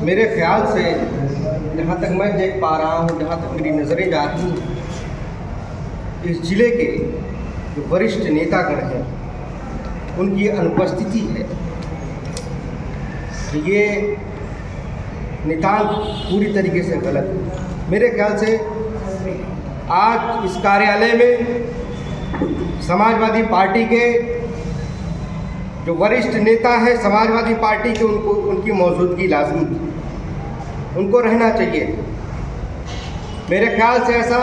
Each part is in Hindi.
मेरे ख्याल से जहाँ तक मैं देख पा रहा हूँ, जहाँ तक मेरी नज़रें जा रही हैं, इस ज़िले के जो वरिष्ठ नेतागण हैं उनकी अनुपस्थिति है। ये नितांत पूरी तरीके से गलत है। मेरे ख्याल से आज इस कार्यालय में समाजवादी पार्टी के जो वरिष्ठ नेता हैं समाजवादी पार्टी के, उनकी मौजूदगी लाजमी थी, उनको रहना चाहिए। मेरे ख्याल से ऐसा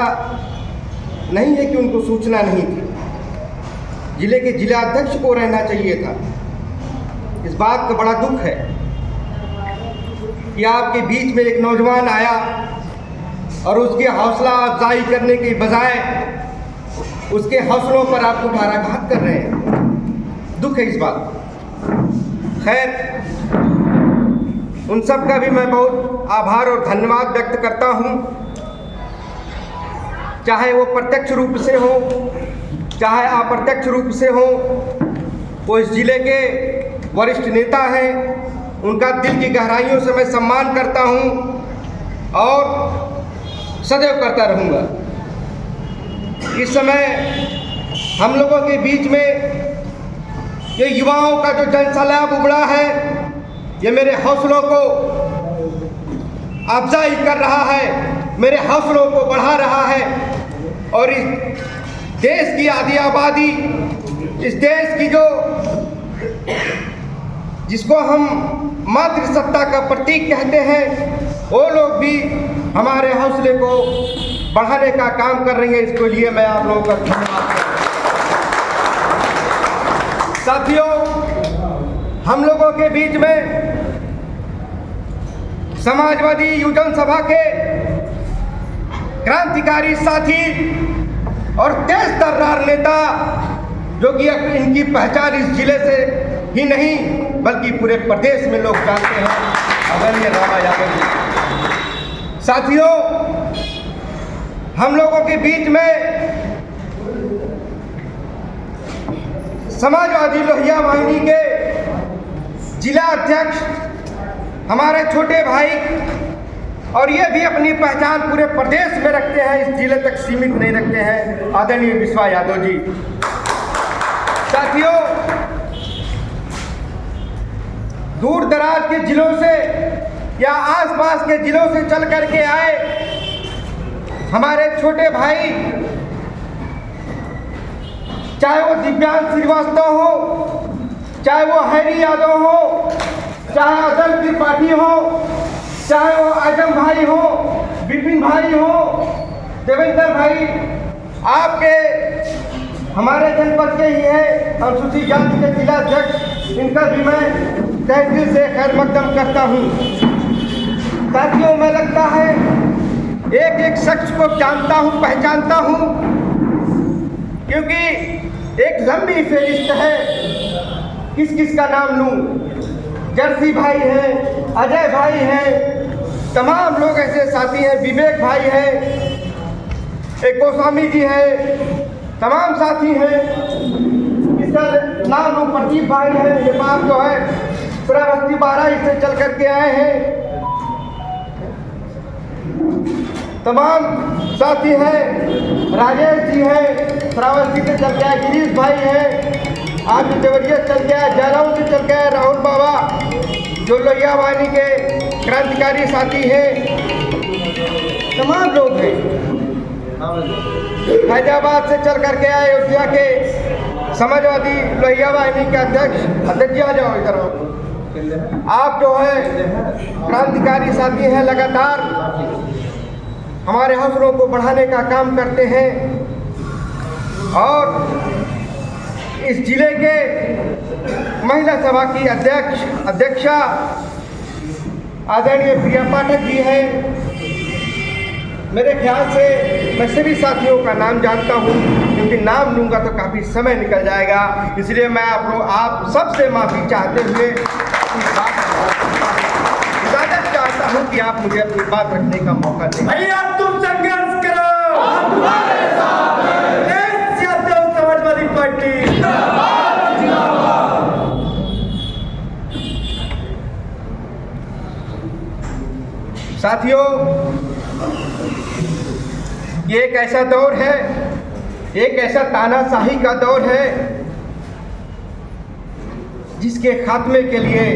नहीं है कि उनको सूचना नहीं थी, जिले के जिलाध्यक्ष को रहना चाहिए था। इस बात का बड़ा दुख है कि आपके बीच में एक नौजवान आया और उसकी हौसला अफजाई करने के बजाय उसके हौसलों पर आप कुठाराघात कर रहे हैं। दुख है इस बात। खैर, उन सब का भी मैं बहुत आभार और धन्यवाद व्यक्त करता हूं, चाहे वो प्रत्यक्ष रूप से हो चाहे अप्रत्यक्ष रूप से हो। वो इस जिले के वरिष्ठ नेता हैं, उनका दिल की गहराइयों से मैं सम्मान करता हूं और सदैव करता रहूंगा। इस समय हम लोगों के बीच में ये युवाओं का जो जनसैलाब उमड़ा है, ये मेरे हौसलों को अफजाई कर रहा है, मेरे हौसलों को बढ़ा रहा है और इस देश की आधी आबादी, इस देश की जो जिसको हम मातृसत्ता का प्रतीक कहते हैं, वो लोग भी हमारे हौसले को बढ़ाने का काम कर रही है। इसके लिए मैं आप लोगों का धन्यवाद करता हूं। साथियों, हम लोगों के बीच में समाजवादी युवजन सभा के क्रांतिकारी साथी और तेज तर्रार नेता, जो कि इनकी पहचान इस जिले से ही नहीं बल्कि पूरे प्रदेश में लोग जानते हैं, आदरणीय रामा यादव जी। साथियों, हम लोगों के बीच में समाजवादी लोहिया वाहिनी के जिला अध्यक्ष हमारे छोटे भाई, और ये भी अपनी पहचान पूरे प्रदेश में रखते हैं, इस जिले तक सीमित नहीं रखते हैं, आदरणीय विश्वा यादव जी। साथियों, दूर दराज के जिलों से या आसपास के जिलों से चल करके आए हमारे छोटे भाई, चाहे वो दिव्यांश श्रीवास्तव हो, चाहे वो हैरी यादव हो, चाहे अदल त्रिपाठी हो, चाहे वो आजम भाई हो, विपिन भाई हो, देवेंद्र भाई, आपके हमारे जनपद के ही है अनुसूचित जाति के जिला अध्यक्ष, इनका भी मैं तहे दिल से खैर मकदम करता हूँ। साथियों, मैं लगता है एक एक शख्स को जानता हूँ, पहचानता हूँ, क्योंकि एक लंबी फेरिस्त है, किस किस का नाम लूँ। जर्सी भाई है, अजय भाई है, तमाम लोग ऐसे साथी हैं, विवेक भाई है, एक गोस्वामी जी है, तमाम साथी हैं। इसका नाम लूँ, प्रदीप भाई है, ये बात जो है पुरावस्ती 12 से चल करके आए हैं, तमाम साथी हैं। राजेश जी हैं, श्रावस्ती से चल के आए, गिरीश भाई हैं, आज देवरिया चल के आए, जयराम से चल के आए, राहुल बाबा जो लोहिया वाहिनी के क्रांतिकारी साथी हैं, तमाम लोग हैं। हैदराबाद से चल करके आए, अयोध्या के समाजवादी लोहिया वाहिनी के अध्यक्ष जी आ जाओ इधर। आप जो है क्रांतिकारी साथी हैं, लगातार हमारे हौसलों को बढ़ाने का काम करते हैं और इस जिले के महिला सभा की अध्यक्षा आदरणीय प्रिया पाठक जी हैं। मेरे ख्याल से मैं सभी साथियों का नाम जानता हूं, क्योंकि नाम लूँगा तो काफ़ी समय निकल जाएगा, इसलिए मैं आप सबसे माफ़ी चाहते हुए इजाज़त चाहता हूं कि आप मुझे अपनी बात रखने का मौका दें। भैया तुम संघर्ष करो, हम तुम्हारे साथ हैं। समाजवादी पार्टी जिंदाबाद जिंदाबाद। साथियों, ये एक ऐसा दौर है, एक ऐसा तानाशाही का दौर है जिसके खात्मे के लिए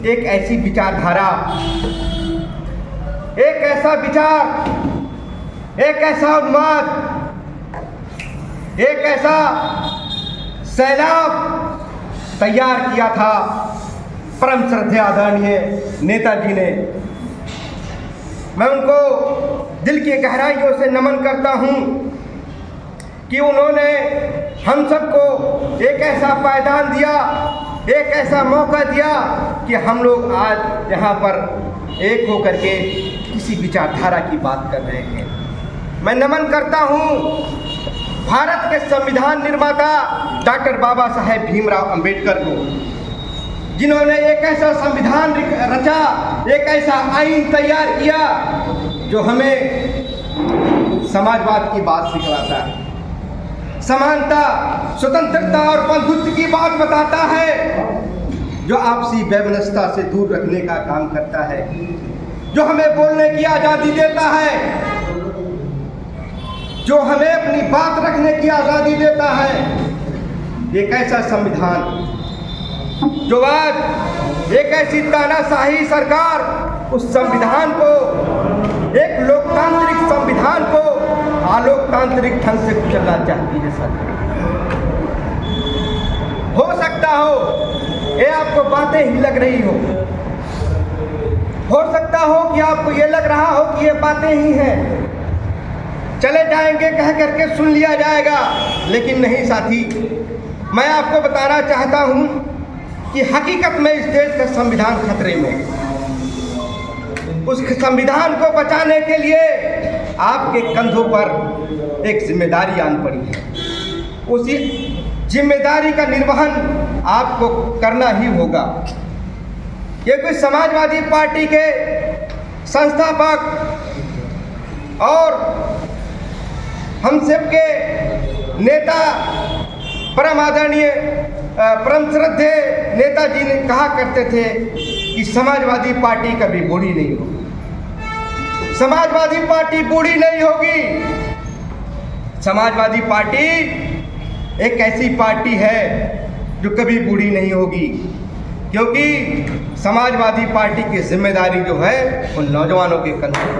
एक ऐसी विचारधारा, एक ऐसा विचार, एक ऐसा उन्माद, एक ऐसा सैलाब तैयार किया था परम श्रद्धेय आदरणीय नेताजी ने। मैं उनको दिल की गहराइयों से नमन करता हूं कि उन्होंने हम सबको एक ऐसा पायदान दिया, एक ऐसा मौका दिया कि हम लोग आज यहाँ पर एक होकर के किसी विचारधारा की बात कर रहे हैं। मैं नमन करता हूँ भारत के संविधान निर्माता डॉक्टर बाबा साहेब भीमराव अंबेडकर को, जिन्होंने एक ऐसा संविधान रचा, एक ऐसा आइन तैयार किया जो हमें समाजवाद की बात सिखलाता है, समानता, स्वतंत्रता और बंधुत्व की बात बताता है, जो आपसी वैमनस्यता से दूर रखने का काम करता है, जो हमें बोलने की आज़ादी देता है, जो हमें अपनी बात रखने की आज़ादी देता है। एक ऐसा संविधान जो आज एक ऐसी तानाशाही सरकार उस संविधान को, एक लोकतांत्रिक संविधान को अलोकतांत्रिक ढंग से कुचलना चाहती है। सर, हो सकता हो ये आपको बातें ही लग रही हो सकता हो कि आपको ये लग रहा हो कि ये बातें ही हैं, चले जाएंगे कह करके सुन लिया जाएगा, लेकिन नहीं साथी, मैं आपको बताना चाहता हूं कि हकीकत में इस देश का संविधान खतरे में। उस संविधान को बचाने के लिए आपके कंधों पर एक जिम्मेदारी आन पड़ी है। उसी जिम्मेदारी का निर्वहन आपको करना ही होगा, क्योंकि समाजवादी पार्टी के संस्थापक और हम सबके नेता परम आदरणीय परम श्रद्धेय नेताजी ने कहा करते थे कि समाजवादी पार्टी कभी बूढ़ी नहीं होगी। समाजवादी पार्टी बूढ़ी नहीं होगी। समाजवादी पार्टी एक ऐसी पार्टी है जो कभी बूढ़ी नहीं होगी, क्योंकि समाजवादी पार्टी की जिम्मेदारी जो है वो नौजवानों के कंधों पर।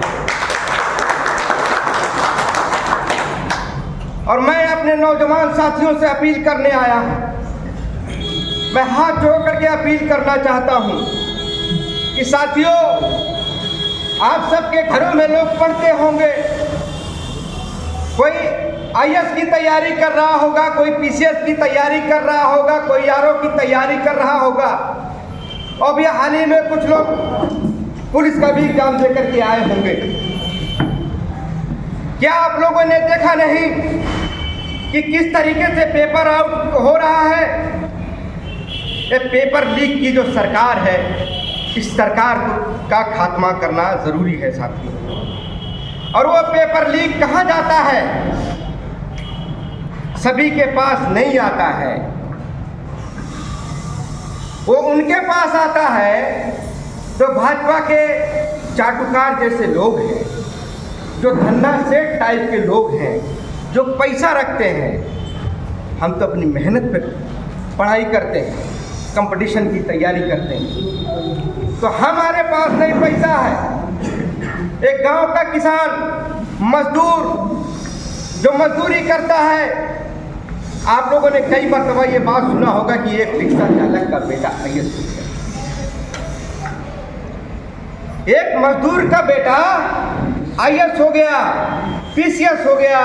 और मैं अपने नौजवान साथियों से अपील करने आया हूँ, मैं हाथ जोड़ करके अपील करना चाहता हूँ कि साथियों, आप सबके घरों में लोग पढ़ते होंगे, कोई आईएएस की तैयारी कर रहा होगा, कोई पीसीएस की तैयारी कर रहा होगा, कोई आरओ की तैयारी कर रहा होगा, और अभी हाल ही में कुछ लोग पुलिस का भी एग्जाम दे करके आए होंगे। क्या आप लोगों ने देखा नहीं कि किस तरीके से पेपर आउट हो रहा है? ये पेपर लीक की जो सरकार है, इस सरकार का खात्मा करना जरूरी है साथियों। और वो पेपर लीक कहाँ जाता है? सभी के पास नहीं आता है, वो उनके पास आता है जो भाजपा के चाटुकार जैसे लोग हैं, जो धन्ना सेठ टाइप के लोग हैं, जो पैसा रखते हैं। हम तो अपनी मेहनत पर पढ़ाई करते हैं, कंपटीशन की तैयारी करते हैं, तो हमारे पास नहीं पैसा है। एक गांव का किसान मजदूर जो मजदूरी करता है, आप लोगों ने कई बार ये बात सुना होगा कि एक रिक्शा चालक का बेटा आईएएस हो गया। एक मजदूर का बेटा आईएएस हो गया, पीसीएस हो गया,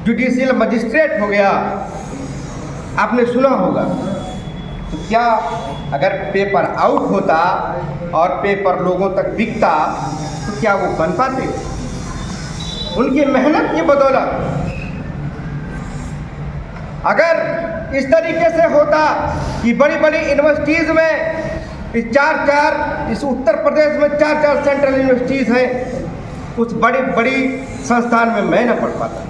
जुडिशियल मजिस्ट्रेट हो गया, आपने सुना होगा। तो क्या अगर पेपर आउट होता और पेपर लोगों तक बिकता तो क्या वो बन पाते? उनकी मेहनत की बदौलत अगर इस तरीके से होता कि बड़ी बड़ी यूनिवर्सिटीज़ में इस उत्तर प्रदेश में 4 सेंट्रल यूनिवर्सिटीज़ हैं, उस बड़ी बड़ी संस्थान में मैं न पढ़ पाता।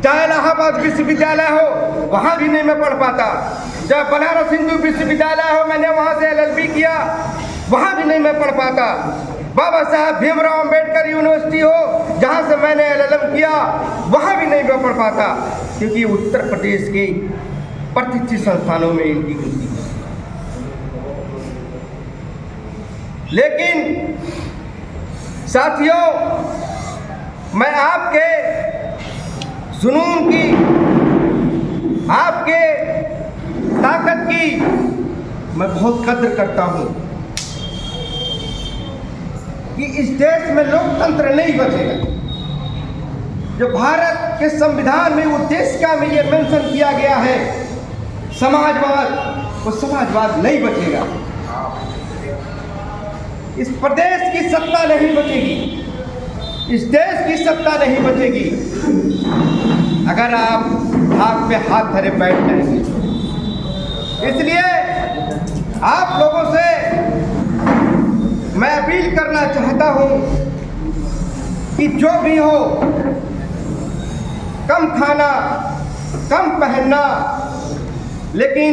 चाहे इलाहाबाद विश्वविद्यालय हो, वहाँ भी नहीं मैं पढ़ पाता। चाहे बनारस हिंदू विश्वविद्यालय हो, मैंने वहाँ से LLB किया, वहाँ भी नहीं मैं पढ़ पाता। बाबा साहब भीमराव अंबेडकर यूनिवर्सिटी हो जहाँ से मैंने LLM किया, वहाँ भी नहीं मैं पढ़ पाता, क्योंकि उत्तर प्रदेश के प्रतिष्ठित संस्थानों में इनकी गिनती है। लेकिन साथियों, मैं आपके जुनून की, आपके ताकत की मैं बहुत कद्र करता हूँ कि इस देश में लोकतंत्र नहीं बचेगा। जो भारत के संविधान में उद्देशिका में ये मेंशन किया गया है समाजवाद, वो समाजवाद नहीं बचेगा। इस प्रदेश की सत्ता नहीं बचेगी, इस देश की सत्ता नहीं बचेगी अगर आप हाथ पे हाथ धरे बैठ जाएंगे। इसलिए आप लोगों से मैं अपील करना चाहता हूं कि जो भी हो, कम खाना, कम पहनना, लेकिन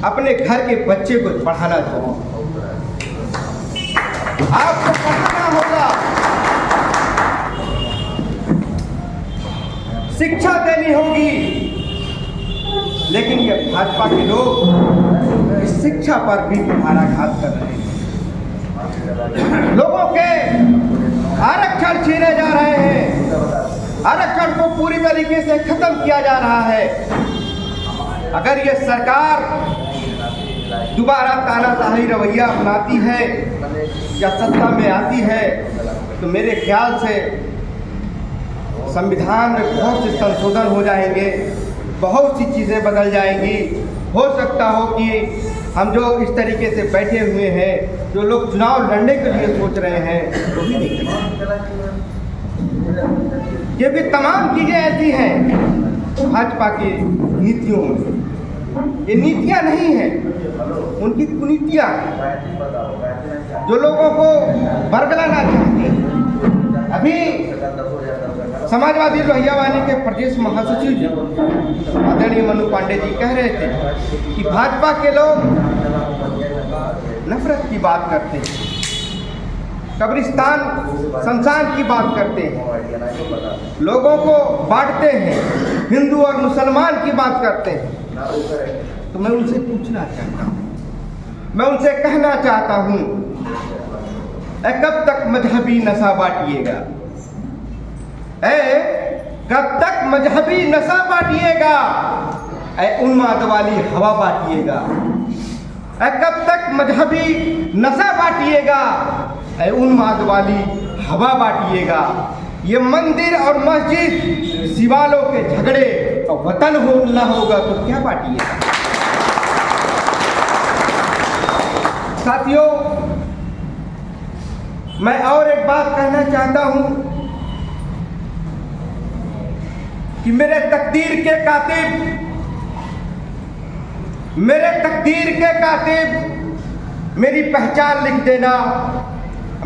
अपने घर के बच्चे को पढ़ाना चाहिए। आपको पढ़ाना होगा, शिक्षा देनी होगी, लेकिन ये भाजपा के लोग इस शिक्षा पर भी कुठाराघात कर रहे हैं। लोगों के आरक्षण छीने जा रहे हैं, आरक्षण को पूरी तरीके से खत्म किया जा रहा है। अगर ये सरकार दोबारा तानाशाही रवैया अपनाती है या सत्ता में आती है, तो मेरे ख्याल से संविधान में बहुत से संशोधन हो जाएंगे, बहुत सी चीज़ें बदल जाएंगी। हो सकता हो कि हम जो इस तरीके से बैठे हुए हैं, जो लोग चुनाव लड़ने के लिए सोच रहे हैं, वो भी नहीं करेंगे। ये भी तमाम चीज़ें ऐसी हैं भाजपा की नीतियों में, ये नीतियाँ नहीं हैं, उनकी कुनीतियाँ हैं जो लोगों को बरगलाना चाहती हैं। अभी समाजवादी लोहिया वाहिनी के प्रदेश महासचिव जी आदरणीय मनु पांडे जी कह रहे थे कि भाजपा के लोग नफरत की बात करते हैं, कब्रिस्तान शमशान की बात करते हैं, लोगों को बांटते हैं, हिंदू और मुसलमान की बात करते हैं। तो मैं उनसे पूछना चाहता हूँ, मैं उनसे कहना चाहता हूँ, कब तक मजहबी नशा बांटिएगा? कब तक मजहबी नशा बांटिएगा? उन्माद वाली हवा बांटिएगा? कब तक मजहबी नशा बांटिएगा? उन्माद वाली हवा बांटिएगा? ये मंदिर और मस्जिद शिवालों के झगड़े और वतन हो ना होगा तो क्या बांटिएगा? साथियों, मैं और एक बात कहना चाहता हूं कि मेरे तकदीर के कातिब मेरी पहचान लिख देना,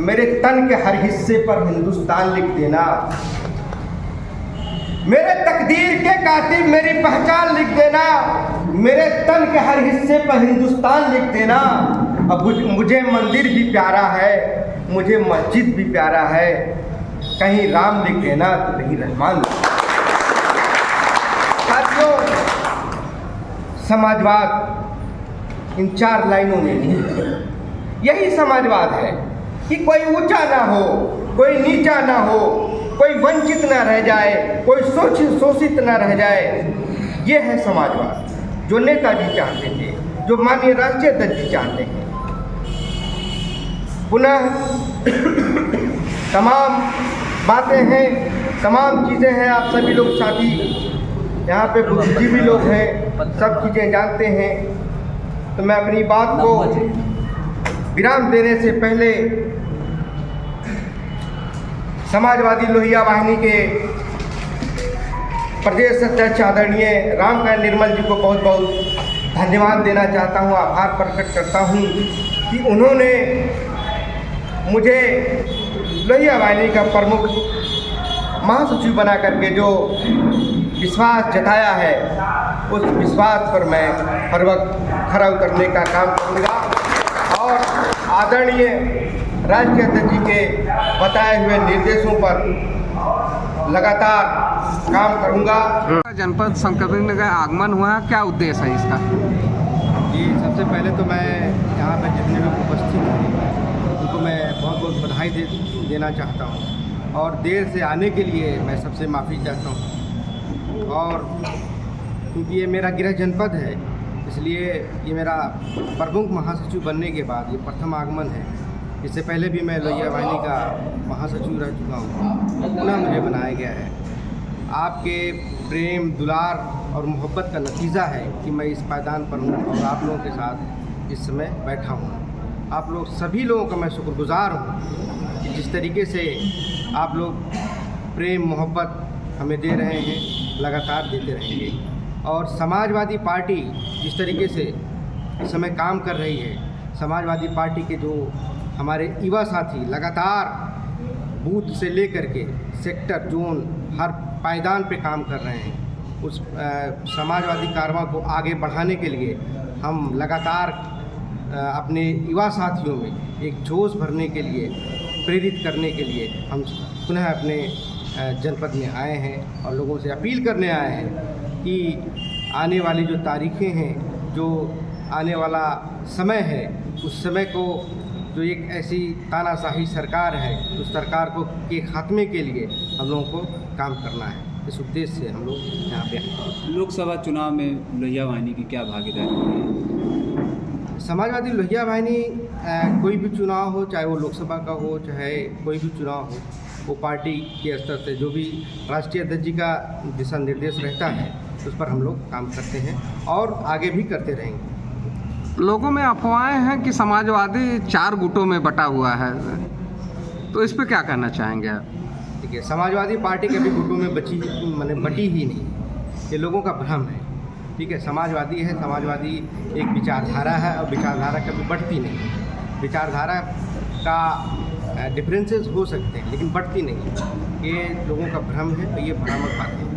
मेरे तन के हर हिस्से पर हिंदुस्तान लिख देना। मेरे तकदीर के कातिब मेरी पहचान लिख देना, मेरे तन के हर हिस्से पर हिंदुस्तान लिख देना। अब मुझे मंदिर भी प्यारा है, मुझे मस्जिद भी प्यारा है, कहीं राम लिख देना तो कहीं रहमान। साथियों, समाजवाद इन 4 लाइनों में नहीं है। यही समाजवाद है कि कोई ऊंचा ना हो, कोई नीचा ना हो, कोई वंचित ना रह जाए, कोई शोषित ना रह जाए। ये है समाजवाद जो नेताजी चाहते थे, जो माननीय राष्ट्रीय अध्यक्ष जी चाहते हैं। पुनः तमाम बातें हैं, तमाम चीज़ें हैं। आप सभी लोग साथी यहाँ पे बुद्धिजीवी लोग हैं, सब चीज़ें जानते हैं। तो मैं अपनी बात को विराम देने से पहले समाजवादी लोहिया वाहिनी के प्रदेश अध्यक्ष आदरणीय रामकरण निर्मल जी को बहुत बहुत धन्यवाद देना चाहता हूँ, आभार प्रकट करता हूँ कि उन्होंने मुझे लोहिया वाहिनी का प्रमुख महासचिव बना करके जो विश्वास जताया है, उस विश्वास पर मैं हर वक्त खरा उतरने का काम करूँगा। और आदरणीय राष्ट्रीय अध्यक्ष जी के बताए हुए निर्देशों पर लगातार काम करूंगा। जनपद शंकरपुर का आगमन हुआ है, क्या उद्देश्य है इसका? जी, सबसे पहले तो मैं यहाँ पर जितने लोग उपस्थित हैं उनको मैं बहुत बहुत बधाई देना चाहता हूँ और देर से आने के लिए मैं सबसे माफ़ी चाहता हूँ। और क्योंकि ये मेरा गृह जनपद है, इसलिए ये मेरा प्रमुख महासचिव बनने के बाद ये प्रथम आगमन है। इससे पहले भी मैं लोहिया वाहिनी का महासचिव रह चुका हूँ और पुनः मुझे बनाया गया है। आपके प्रेम, दुलार और मोहब्बत का नतीजा है कि मैं इस पायदान पर हूँ और आप लोगों के साथ इस समय बैठा हूँ। आप लोग सभी लोगों का मैं शुक्रगुजार हूँ कि जिस तरीके से आप लोग प्रेम मोहब्बत हमें दे रहे हैं, लगातार देते रहेंगे। और समाजवादी पार्टी जिस तरीके से इस समय काम कर रही है, समाजवादी पार्टी के जो हमारे युवा साथी लगातार बूथ से लेकर के सेक्टर, जोन, हर पायदान पे काम कर रहे हैं। उस समाजवादी कारवां को आगे बढ़ाने के लिए हम लगातार अपने युवा साथियों में एक जोश भरने के लिए, प्रेरित करने के लिए हम पुनः अपने जनपद में आए हैं और लोगों से अपील करने आए हैं कि आने वाली जो तारीखें हैं, जो आने वाला समय है, उस समय को जो एक ऐसी तानाशाही सरकार है, उस सरकार को के खात्मे के लिए हम लोगों को काम करना है। इस उद्देश्य से हम लोग यहाँ पे आए। लोकसभा चुनाव में लोहिया वाहिनी की क्या भागीदारी है? समाजवादी लोहिया वाहिनी कोई भी चुनाव हो, चाहे वो लोकसभा का हो, चाहे कोई भी चुनाव हो, वो पार्टी के स्तर से जो भी राष्ट्रीय अध्यक्ष जी का दिशा निर्देश रहता है उस पर हम लोग काम करते हैं और आगे भी करते रहेंगे। लोगों में अफवाहें हैं कि समाजवादी 4 गुटों में बटा हुआ है, तो इस पे क्या कहना चाहेंगे आप? ठीक है, समाजवादी पार्टी कभी गुटों में बटी ही नहीं, ये लोगों का भ्रम है। ठीक है, समाजवादी है, समाजवादी एक विचारधारा है और विचारधारा कभी बढ़ती नहीं। विचारधारा का डिफरेंसेस हो सकते हैं लेकिन बढ़ती नहीं। ये लोगों का भ्रम है और ये भ्रामक बात है।